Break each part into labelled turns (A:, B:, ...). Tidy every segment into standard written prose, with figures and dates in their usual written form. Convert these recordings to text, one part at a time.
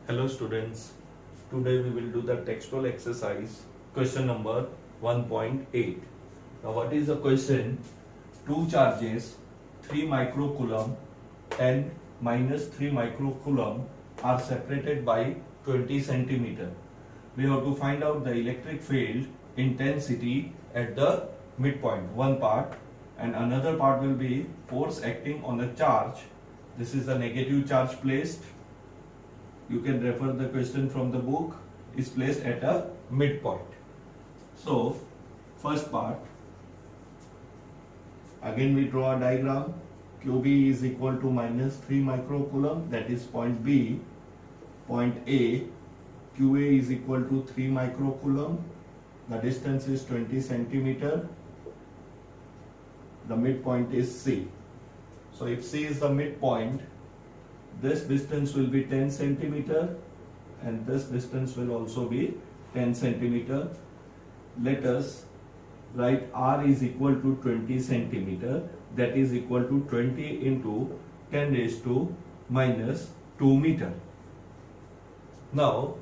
A: Hello students, today we will do the textual exercise question number 1.8. Now what is the question? Two charges 3 microcoulomb and minus 3 microcoulomb are separated by 20 centimeter. We have to find out the electric field intensity at the midpoint, one part, and another part will be force acting on a charge. This is the negative charge placed. You can refer the question from the book, is placed at a midpoint. So first part, again we draw a diagram. QB is equal to minus 3 microcoulomb, that is point B. Point A, QA is equal to 3 microcoulomb. The distance is 20 centimeter. The midpoint is C. So if C is the midpoint, this distance will be 10 centimeter and this distance will also be 10 centimeter. Let us write R is equal to 20 centimeter, that is equal to 20 into 10 raised to minus 2 meter. Now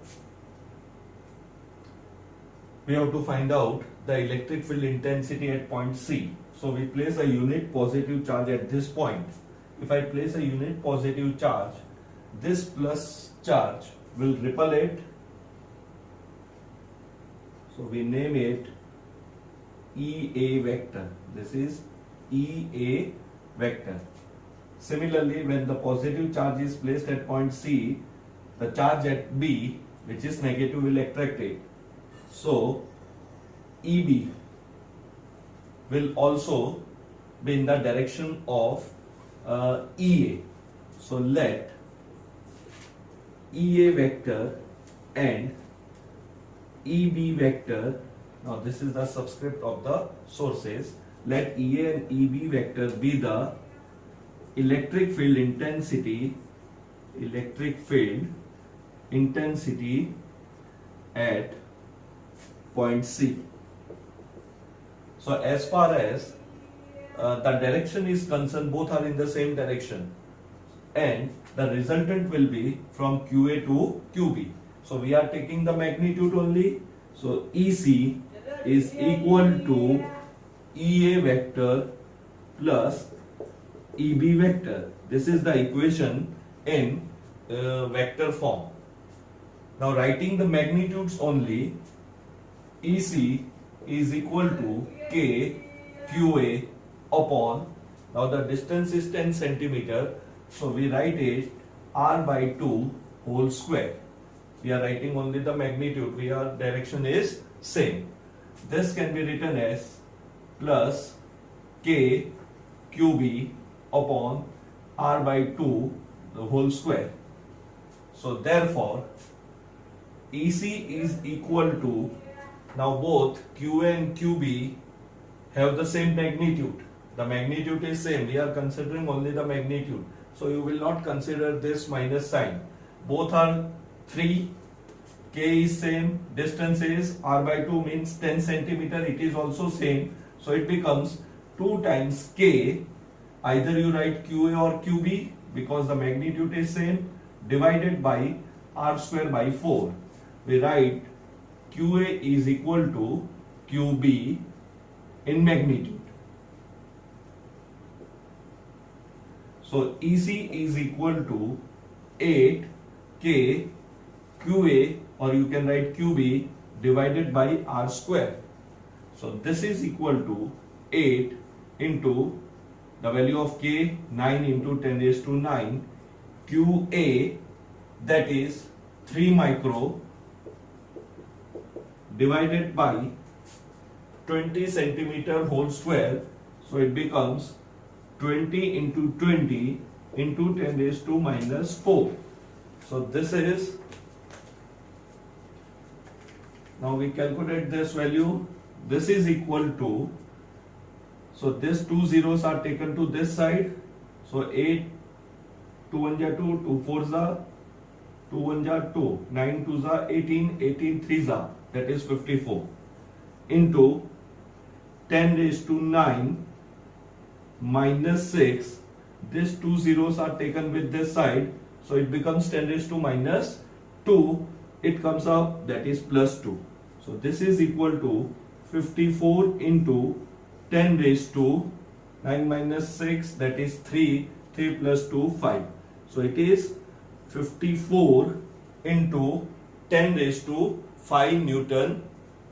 A: we have to find out the electric field intensity at point C. So we place a unit positive charge at this point. If I place a unit positive charge, this plus charge will repel it. So we name it EA vector. This is EA vector. Similarly, when the positive charge is placed at point C, the charge at B, which is negative, will attract it. So EB will also be in the direction of EA. So let EA vector and EB vector, now this is the subscript of the sources, let EA and EB vector be the electric field intensity at point C. So as far as the direction is concerned, both are in the same direction and the resultant will be from QA to QB. So we are taking the magnitude only. So EC is equal to EA vector plus EB vector. This is the equation in vector form. Now writing the magnitudes only, EC is equal to K QA upon, now the distance is 10 centimeter, so we write it R by 2 whole square. We are writing only the magnitude, our direction is same. This can be written as plus K QB upon R by 2 the whole square. So therefore EC is equal to, now both QA and QB have the same magnitude. The magnitude is same. We are considering only the magnitude. So you will not consider this minus sign. Both are 3. K is same. Distance is R by 2 means 10 centimeter. It is also same. So it becomes 2 times K. Either you write QA or QB because the magnitude is same, divided by R square by 4. We write QA is equal to QB in magnitude. So EC is equal to 8 K QA, or you can write QB divided by R square. So this is equal to 8 into the value of K, 9 into 10 raised to 9, QA, that is 3 micro divided by 20 centimeter whole square. So it becomes 20 into 20 into 10 raised to minus 4. So this is, now we calculate this value. This is equal to, so this 2 zeros are taken to this side. So 8, 2 1 ja 2, 2 4 ja 2 1 ja 2, 9 2 ja 18, 18 3 ja, that is 54, into 10 raised to 9 minus 6. These 2 zeros are taken with this side, so it becomes 10 raised to minus 2, it comes up, that is plus 2. So this is equal to 54 into 10 raised to 9 minus 6, that is 3, 3 plus 2, 5. So it is 54 into 10 raised to 5 Newton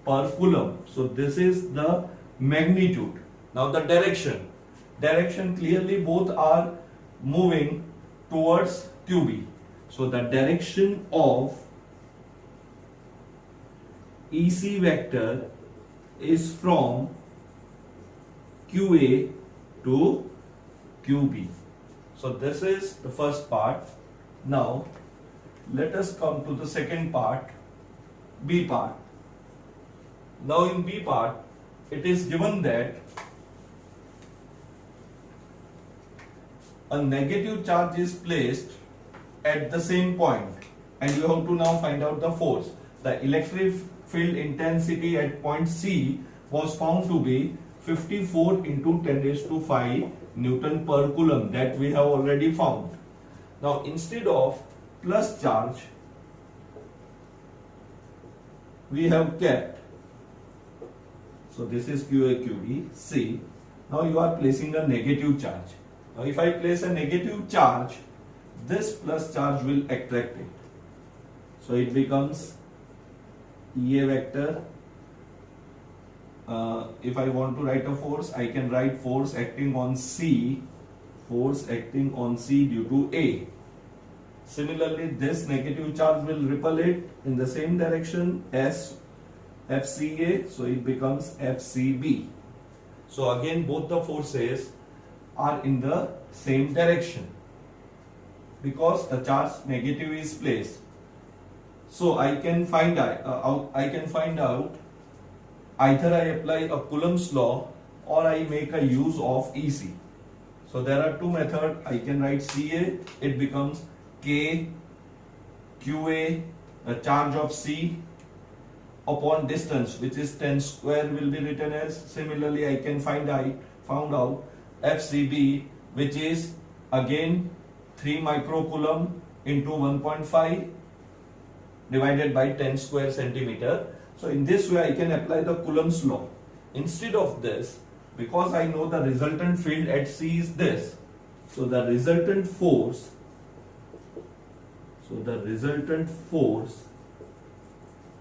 A: per Coulomb. So this is the magnitude. Now the direction. Direction, clearly both are moving towards QB. So the direction of EC vector is from QA to QB. So this is the first part. Now let us come to the second part, B part. Now in B part, it is given that a negative charge is placed at the same point, and you have to now find out the force. The electric field intensity at point C was found to be 54 into 10 raised to 5 Newton per Coulomb, that we have already found. Now instead of plus charge, we have kept, so this is QA QB, C. Now you are placing a negative charge. Now if I place a negative charge, this plus charge will attract it. So it becomes EA vector. If I want to write a force, I can write force acting on C, force acting on C due to A. Similarly, this negative charge will repel it in the same direction as FCA, so it becomes FCB. So again, both the forces are in the same direction because the charge negative is placed. So I can find out either I apply a Coulomb's law or I make a use of EC. So there are two methods. I can write CA, it becomes K QA, the charge of C upon distance, which is 10 square, will be written as. Similarly, I can found out FCB, which is again 3 microcoulomb into 1.5 divided by 10 square centimeter. So in this way I can apply the Coulomb's law. Instead of this, because I know the resultant field at C is this, so the resultant force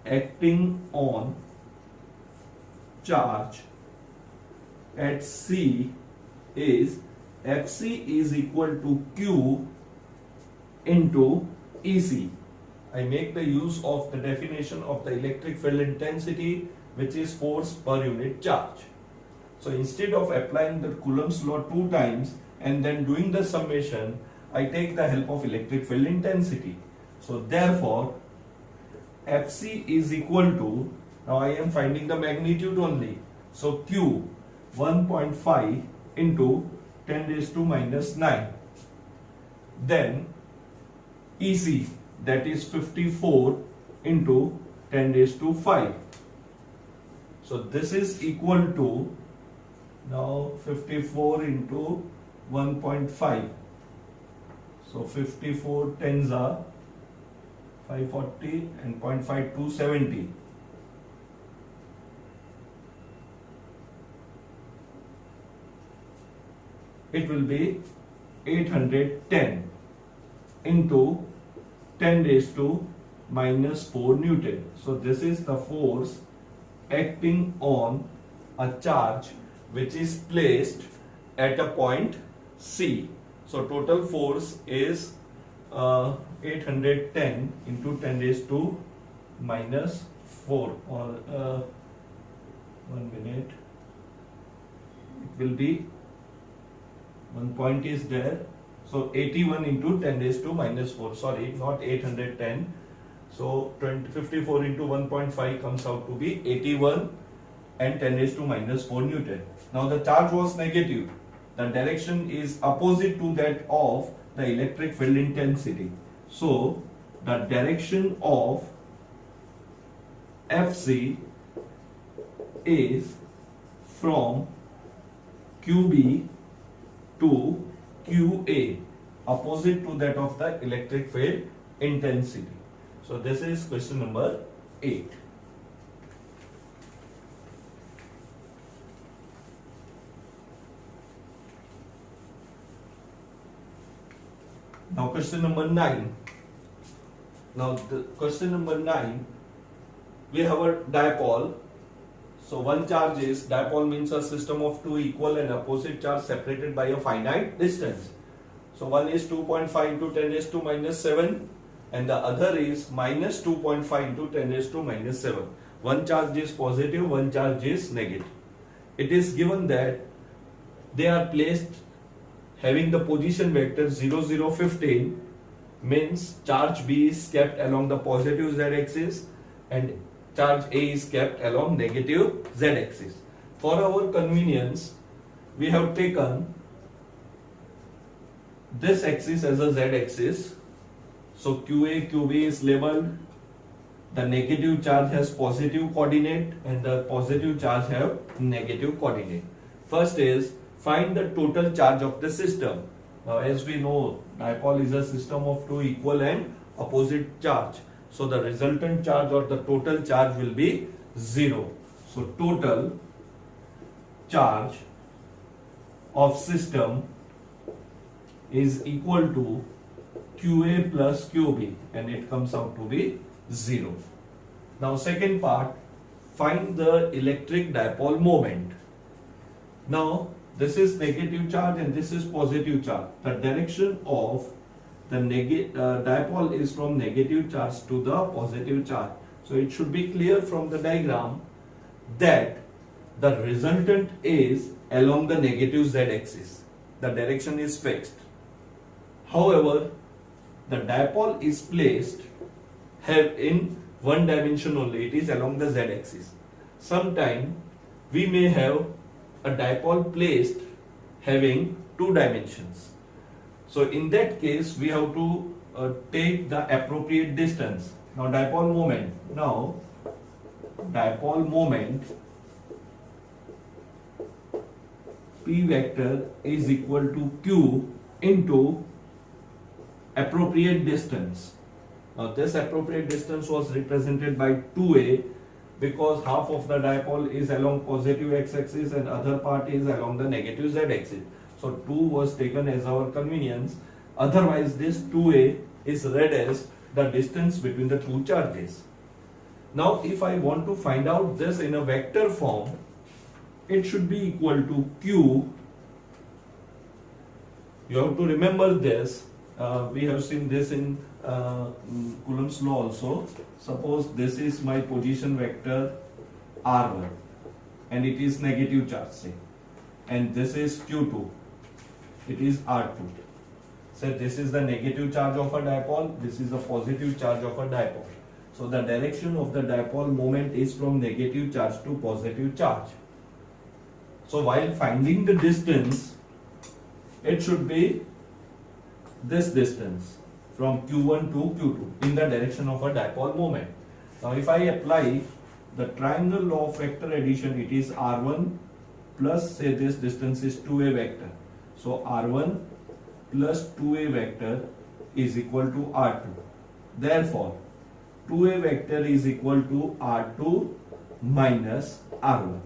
A: acting on charge at C is FC is equal to Q into EC. I make the use of the definition of the electric field intensity, which is force per unit charge. So instead of applying the Coulomb's law 2 times and then doing the summation, I take the help of electric field intensity. So therefore, FC is equal to, now I am finding the magnitude only. So Q 1.5 into 10 raised to minus 9. Then EC, that is 54 into 10 raised to 5. So this is equal to, now 54 into 1.5. So 54 tens are 540 and 0.5 270. It will be 810 into 10 raised to minus 4 Newton. So this is the force acting on a charge which is placed at a point C. So total force is 810 into 10 raised to minus 4, or 1 minute, it will be, one point is there, so 81 into 10 raised to minus 4, sorry, not 810. So 54 into 1.5 comes out to be 81 and 10 raised to minus 4 Newton. Now the charge was negative. The direction is opposite to that of the electric field intensity. So the direction of FC is from QB to QA, opposite to that of the electric field intensity. So this is question number 8. Now question number 9. Now the question number 9, we have a dipole. So one charge is, dipole means a system of two equal and opposite charge separated by a finite distance. So one is 2.5 into 10 raised to minus 7 and the other is minus 2.5 into 10 raised to minus 7. One charge is positive, one charge is negative. It is given that they are placed having the position vector 0, 0, 15, means charge B is kept along the positive z-axis and charge A is kept along negative z-axis. For our convenience, we have taken this axis as a z-axis. So QA, QB is labeled. The negative charge has positive coordinate and the positive charge have negative coordinate. First is find the total charge of the system. Now as we know, dipole is a system of two equal and opposite charge. So the resultant charge or the total charge will be 0. So total charge of system is equal to QA plus QB and it comes out to be 0. Now second part, find the electric dipole moment. Now this is negative charge and this is positive charge. The direction of the dipole is from negative charge to the positive charge. So it should be clear from the diagram that the resultant is along the negative z-axis. The direction is fixed. However, the dipole is placed in one dimension only. It is along the z-axis. Sometime we may have a dipole placed having two dimensions. So in that case, we have to take the appropriate distance. Now dipole moment. Now dipole moment P vector is equal to Q into appropriate distance. Now this appropriate distance was represented by 2a because half of the dipole is along positive x-axis and other part is along the negative z-axis. So 2 was taken as our convenience. Otherwise this 2a is read as the distance between the two charges. Now if I want to find out this in a vector form, it should be equal to Q. You have to remember this. We have seen this in Coulomb's law also. Suppose this is my position vector R1 and it is negative charge, say, and this is Q2, it is R2. So this is the negative charge of a dipole, this is the positive charge of a dipole. So the direction of the dipole moment is from negative charge to positive charge. So while finding the distance, it should be this distance from Q1 to Q2 in the direction of a dipole moment. Now if I apply the triangle law of vector addition, it is R1 plus, say this distance is 2a vector. So R1 plus 2a vector is equal to R2. Therefore 2a vector is equal to R2 minus R1.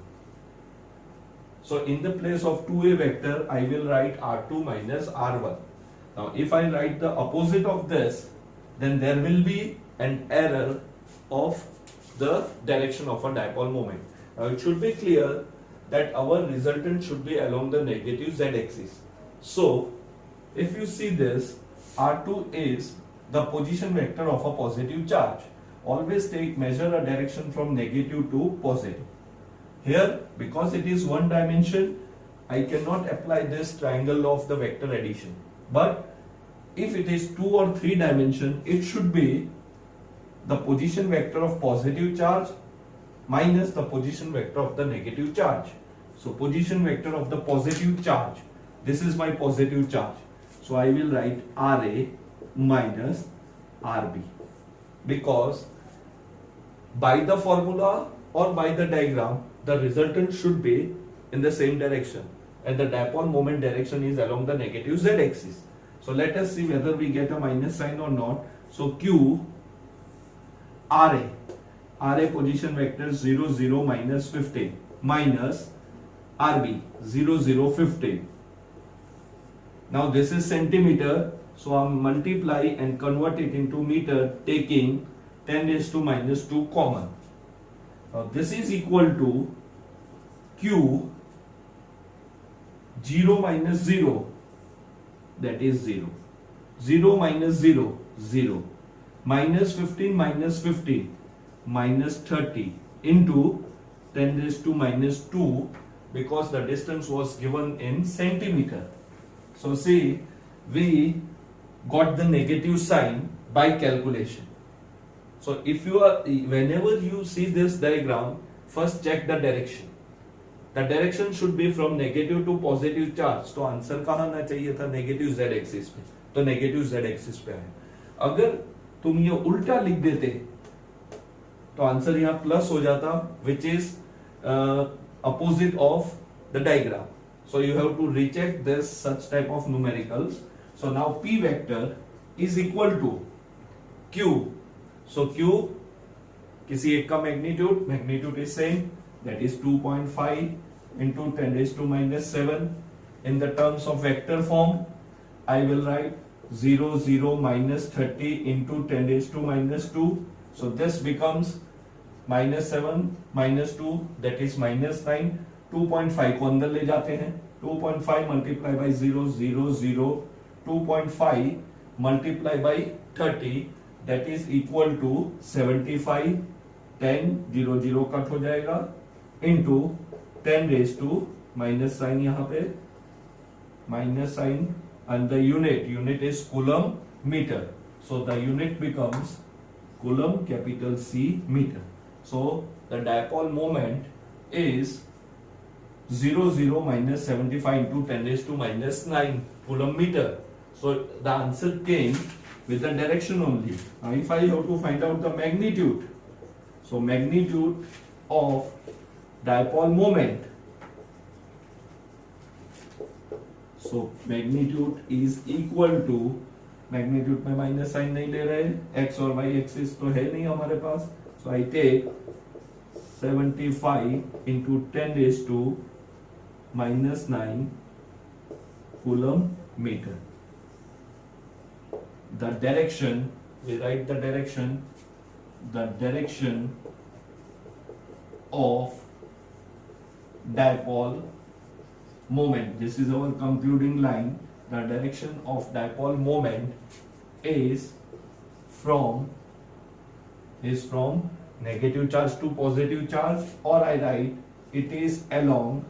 A: So in the place of 2a vector, I will write R2 minus R1. Now if I write the opposite of this, then there will be an error of the direction of a dipole moment. Now it should be clear that our resultant should be along the negative z-axis. So if you see this, R2 is the position vector of a positive charge. Always measure a direction from negative to positive. Here, because it is one dimension, I cannot apply this triangle law of the vector addition. But if it is 2 or 3 dimension, it should be the position vector of positive charge minus the position vector of the negative charge. So position vector of the positive charge, this is my positive charge. So I will write RA minus RB, because by the formula or by the diagram, the resultant should be in the same direction and the dipole moment direction is along the negative z-axis. So let us see whether we get a minus sign or not. So Q RA position vector 0 0 minus 15 minus RB 0 0 15. Now this is centimeter, so I multiply and convert it into meter, taking 10 raised to minus 2 common. Now this is equal to Q 0 minus 0, that is 0. 0 minus 0, 0. Minus 15 minus 15, minus 30 into 10 raised to minus 2, because the distance was given in centimeter. So see, we got the negative sign by calculation. So if you are, whenever you see this diagram, first check the direction. The direction should be from negative to positive charge. तो answer कहाँ आना चाहिए था? Negative z axis पे, तो negative z axis पे है. अगर तुम ये उल्टा लिख देते तो आंसर यहाँ प्लस हो जाता, which is opposite of the diagram. So you have to recheck this such type of numericals. So now P vector is equal to Q. So Q किसी एक का magnitude is same, that is 2.5 into 10 raised to minus 7. In the terms of vector form, I will write 0 0 minus 30 into 10 raised to minus 2. So this becomes minus 7 minus 2, that is minus 9. 2.5 को अंदर ले जाते हैं, 2.5 multiply by 0 0 0, 2.5 multiply by 30, that is equal to 75. 10 0 0 cut हो जाएगा into 10 raised to minus sign, यहाँ पे minus sign, and the unit is coulomb meter. So the unit becomes coulomb, capital C, meter. So the dipole moment is 0 0 minus 75 into 10 raised to minus 9 coulomb meter. So the answer came with the direction only. Now if I have to find out the magnitude, so magnitude of dipole moment, so magnitude is equal to, magnitude में minus sign नहीं ले रहे, x और y axis तो है नहीं हमारे पास, so I take 75 into 10 raised to minus 9 coulomb meter. The direction, we write the direction of dipole moment, this is our concluding line. The direction of dipole moment is from negative charge to positive charge, or I write it is along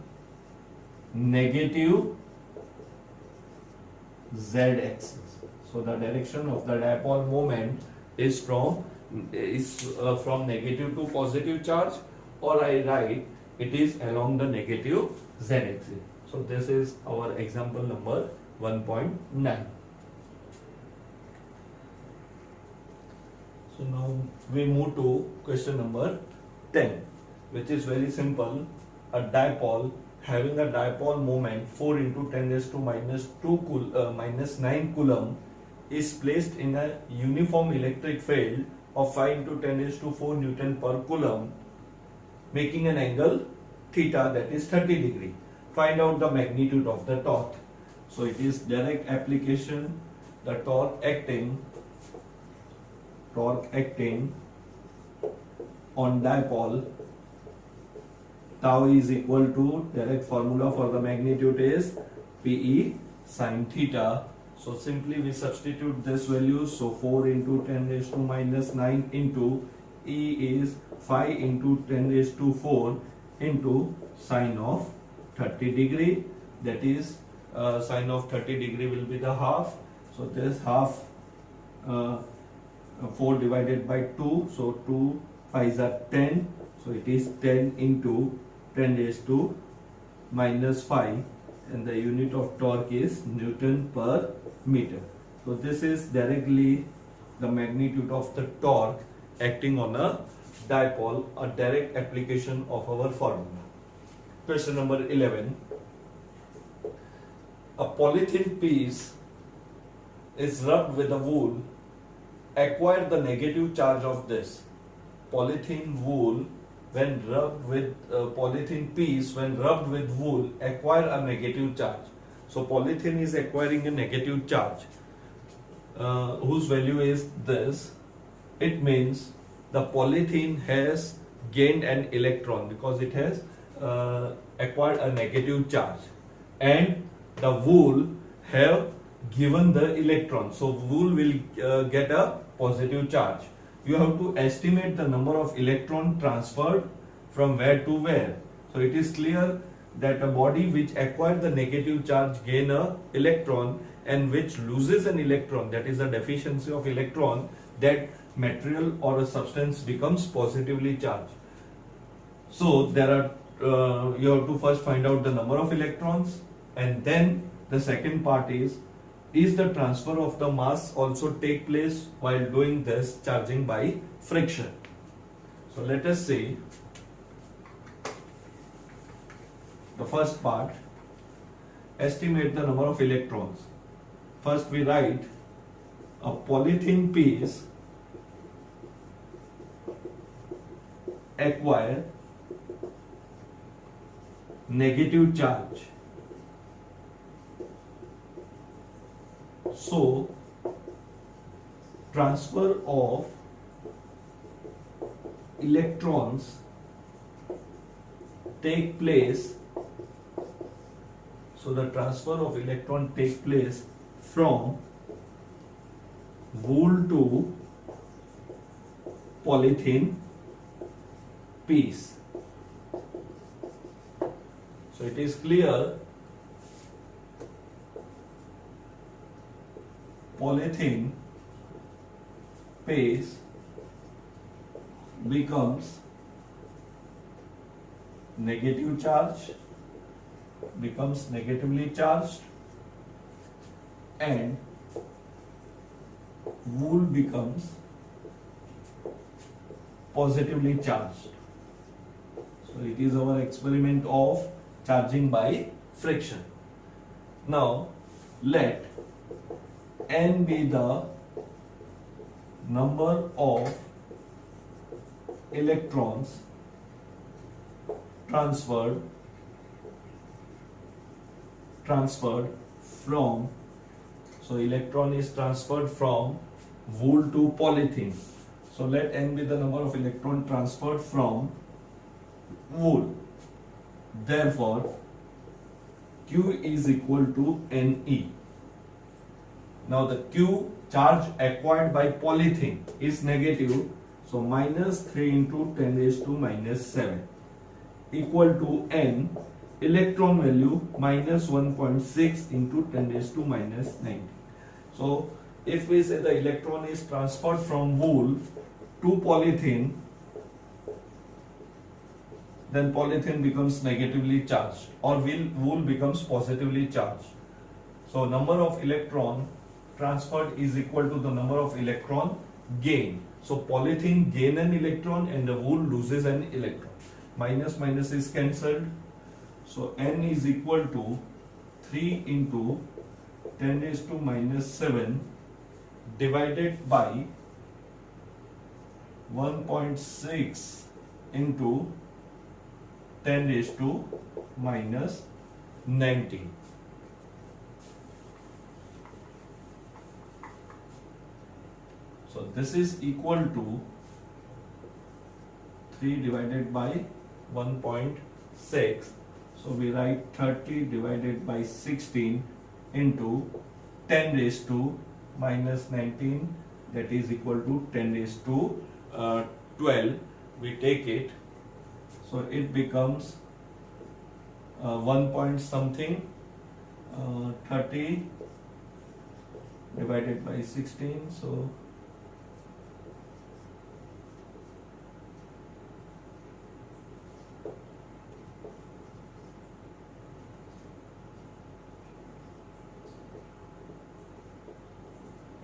A: negative z axis. So the direction of the dipole moment is from negative to positive charge, or I write it is along the negative z axis. So this is our example number 1.9. So now we move to question number 10, which is very simple. A dipole having a dipole moment 4 into 10 raised to minus 9 coulomb is placed in a uniform electric field of 5 into 10 raised to 4 Newton per coulomb, making an angle theta, that is 30 degree. Find out the magnitude of the torque. So it is direct application. The torque acting on dipole, tau is equal to, direct formula for the magnitude is PE sin theta. So simply we substitute this value. So 4 into 10 raised to minus 9 into E is 5 into 10 raised to 4 into sine of 30 degree, that is sine of 30 degree will be the half. So this half 4 divided by 2, so 2 5s are 10, so it is 10 into 10 raised to minus 5, and the unit of torque is Newton per meter. So this is directly the magnitude of the torque acting on a dipole, a direct application of our formula. Question number 11. A polythene piece is rubbed with a wool. Acquire the negative charge of this. polythene wool when rubbed with polythene piece when rubbed with wool acquire a negative charge. So polythene is acquiring a negative charge whose value is this. It means the polythene has gained an electron because it has acquired a negative charge, and the wool have given the electron, so wool will get a positive charge. You have to estimate the number of electron transferred from where to where. So it is clear that a body which acquired the negative charge gain a electron, and which loses an electron, that is a deficiency of electron, that material or a substance becomes positively charged. So there are you have to first find out the number of electrons, and then the second part is the transfer of the mass also take place while doing this charging by friction. So let us see the first part, estimate the number of electrons. First we write a polythene piece acquire negative charge. So transfer of electrons take place. So the transfer of electron take place from wool to polythene piece. So it is clear polythene piece becomes negative charge, becomes negatively charged, and wool becomes positively charged. So it is our experiment of charging by friction. Now let n be the number of electrons transferred from, so electron is transferred from wool to polythene. So let n be the number of electron transferred from wool. Therefore Q is equal to Ne. Now the Q, charge acquired by polythene, is negative, so minus 3 into 10 raised to minus 7 equal to N, electron value minus 1.6 into 10 raised to minus 90. So if we say the electron is transferred from wool to polythene, then polythene becomes negatively charged, or wool becomes positively charged. So number of electron transferred is equal to the number of electron gained. So polythene gain an electron and the wool loses an electron. Minus minus is cancelled. So N is equal to 3 into 10 raised to minus 7 divided by 1.6 into 10 raised to minus 19. So this is equal to 3 divided by 1.6. So we write 30 divided by 16 into 10 raised to minus 19, that is equal to 10 raised to 12. We take it, so it becomes 1 point something, 30 divided by 16, so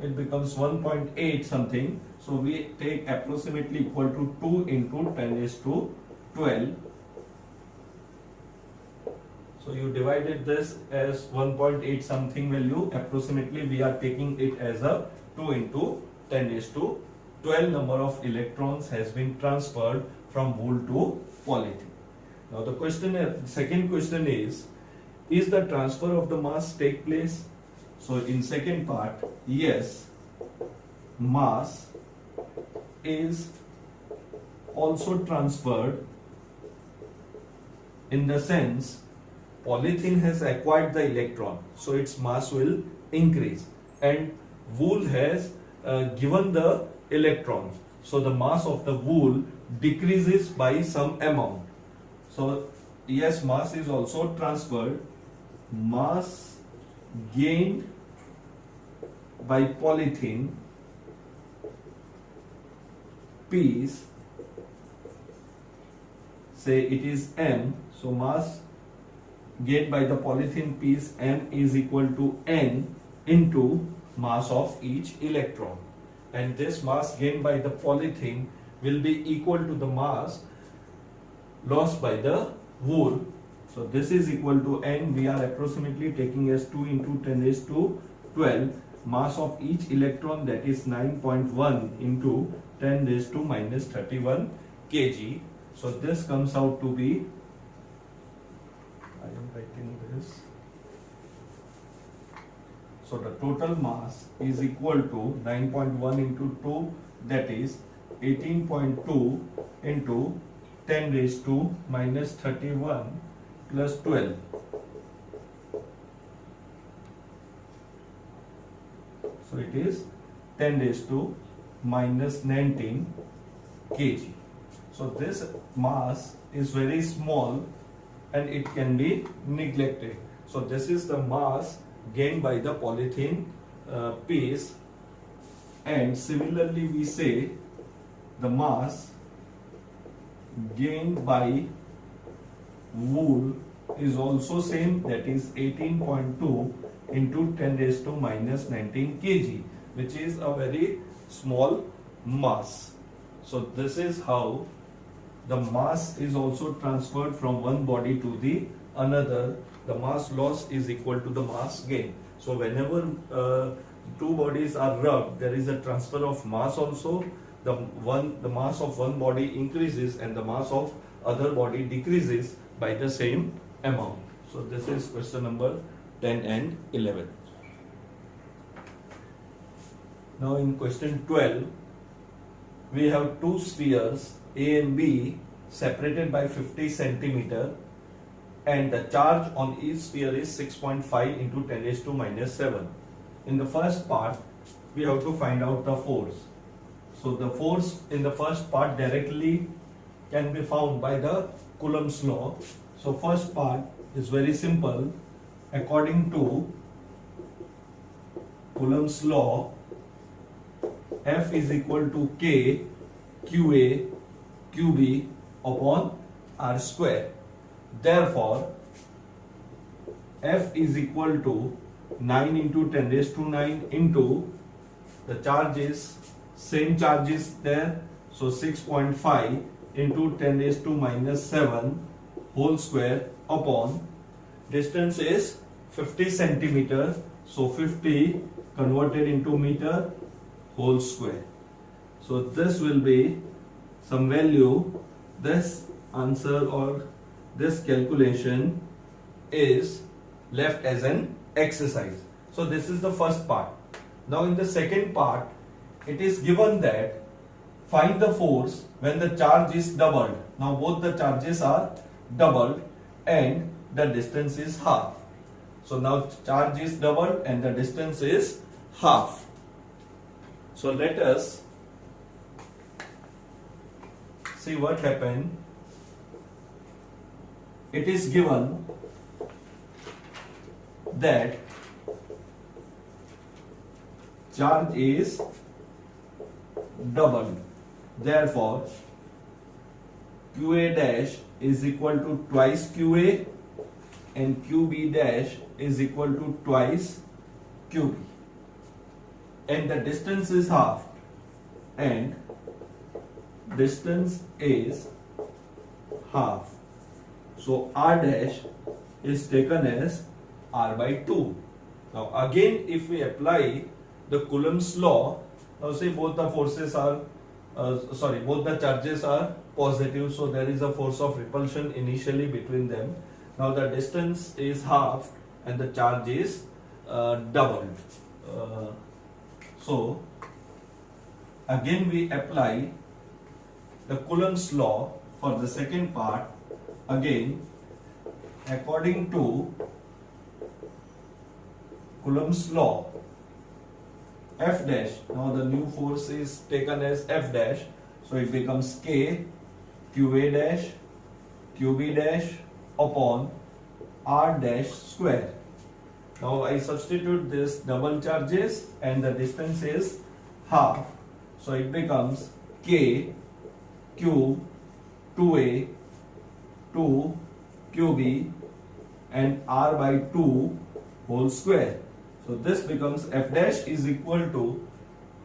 A: it becomes 1.8 something. So we take approximately equal to 2 into 10 raised to 12. So you divided this as 1.8 something value. Approximately we are taking it as a 2 into 10 raised to 12 number of electrons has been transferred from wool to polythene. Now the second question is the transfer of the mass take place? So in second part, yes, mass is also transferred, in the sense polythene has acquired the electron, so its mass will increase, and wool has given the electrons, so the mass of the wool decreases by some amount. So yes, mass is also transferred. Mass gained by polythene piece, say it is m, so mass gained by the polythene piece m is equal to n into mass of each electron, and this mass gained by the polythene will be equal to the mass lost by the wool. So this is equal to n, we are approximately taking as 2 into 10 raised to 12, mass of each electron, that is 9.1 into 10 raised to minus 31 kg. So this comes out to be, I am writing this, so the total mass is equal to 9.1 into 2, that is 18.2 into 10 raised to minus 31 plus 12. So it is 10 raised to minus 19 kg. So this mass is very small and it can be neglected. So this is the mass gained by the polythene piece, and similarly we say the mass gained by wool is also same, that is 18.2 into 10 raised to minus 19 kg, which is a very small mass. So this is how the mass is also transferred from one body to the another. The mass loss is equal to the mass gain. So whenever two bodies are rubbed, there is a transfer of mass also. The mass of one body increases and the mass of other body decreases by the same amount. So this is question number 10 and 11. Now in question 12, we have two spheres A and B separated by 50 centimeter, and the charge on each sphere is 6.5 into 10 raised to minus 7. In the first part, we have to find out the force. So the force in the first part directly can be found by the Coulomb's law. So first part is very simple. According to Coulomb's law, F is equal to K QA QB upon R square. Therefore, F is equal to 9 into 10 raised to 9 into the charges, same charges there, so 6.5 into 10 raised to minus 7 whole square upon distance is 50 centimeter, so 50 converted into meter whole square. So this will be some value. This answer or this calculation is left as an exercise. So this is the first part. Now in the second part, it is given that find the force when the charge is doubled. Now both the charges are doubled and the distance is half. So now charge is doubled and the distance is half. So let us see what happened. It is given that charge is doubled. Therefore, QA dash is equal to twice QA and QB dash is equal to twice QB. And the distance is half. And distance is half. So R dash is taken as R by 2. Now again, if we apply the Coulomb's law, Now see, both the forces are, both the charges are positive, so there is a force of repulsion initially between them. Now the distance is half and the charge is doubled. So again we apply the Coulomb's law for the second part. Again, according to Coulomb's law, F dash, now the new force is taken as F dash, so it becomes K QA dash QB dash upon R dash square. Now I substitute this double charges and the distance is half, so it becomes K Q 2A 2 QB and R by 2 whole square. So this becomes F dash is equal to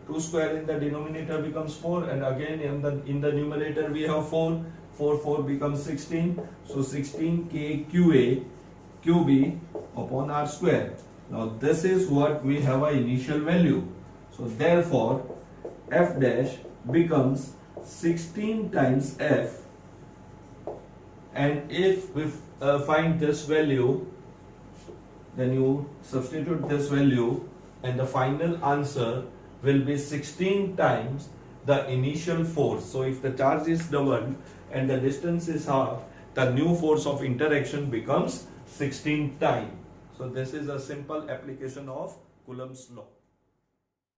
A: 2 square in the denominator becomes 4, and again in the numerator we have 4. 4 becomes 16. So 16 K QA QB upon R square. Now this is what we have an initial value. So therefore F dash becomes 16 times F, and if we find this value, then you substitute this value and the final answer will be 16 times the initial force. So if the charge is doubled and the distance is half, the new force of interaction becomes 16 times. So this is a simple application of Coulomb's law.